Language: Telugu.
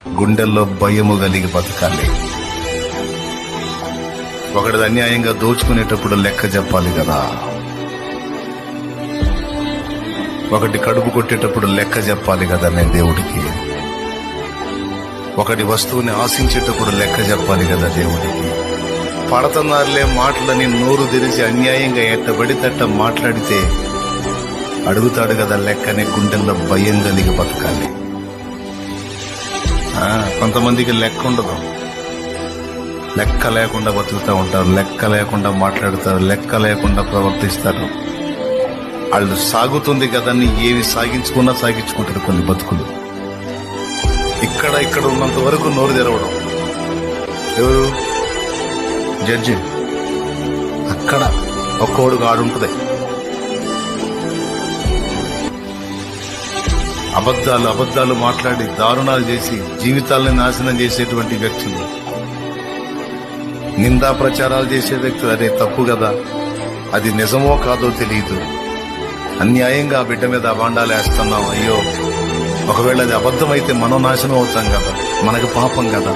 గుండెల్లో భయము కలిగి బతకాలి. ఒకటి అన్యాయంగా దోచుకునేటప్పుడు లెక్క చెప్పాలి కదా. ఒకటి కడుపు కొట్టేటప్పుడు లెక్క చెప్పాలి కదా నేను దేవుడికి. ఒకటి వస్తువుని ఆశించేటప్పుడు లెక్క చెప్పాలి కదా దేవుడికి. పడతన్నారులే మాటలని నోరు తెరిచి అన్యాయంగా ఎట్టబడితట్ట మాట్లాడితే అడుగుతాడు కదా లెక్కనే. గుండెల్లో భయం కలిగి బతకాలి. కొంతమందికి లెక్క ఉండదు, లెక్క లేకుండా బతుకుతూ ఉంటారు, లెక్క లేకుండా మాట్లాడతారు, లెక్క లేకుండా ప్రవర్తిస్తారు. వాళ్ళు సాగుతుంది కదని ఏవి సాగించుకున్నా సాగించుకుంటారు కొన్ని బతుకులు. ఇక్కడ ఉన్నంత వరకు నోరు తెరవడం. ఎవరు జడ్జి? అక్కడ ఒక్కోడుగా ఆడుంటది. అబద్ధాలు మాట్లాడి దారుణాలు చేసి జీవితాలని నాశనం చేసేటువంటి వ్యక్తులు, నిందా ప్రచారాలు చేసే వ్యక్తులు. అదే తప్పు కదా, అది నిజమో కాదో తెలియదు. అన్యాయంగా ఆ బిడ్డ మీద అబాండాలు వేస్తున్నాం. అయ్యో, ఒకవేళ అది అబద్ధమైతే మనం నాశనం అవుతాం కదా, మనకు పాపం కదా.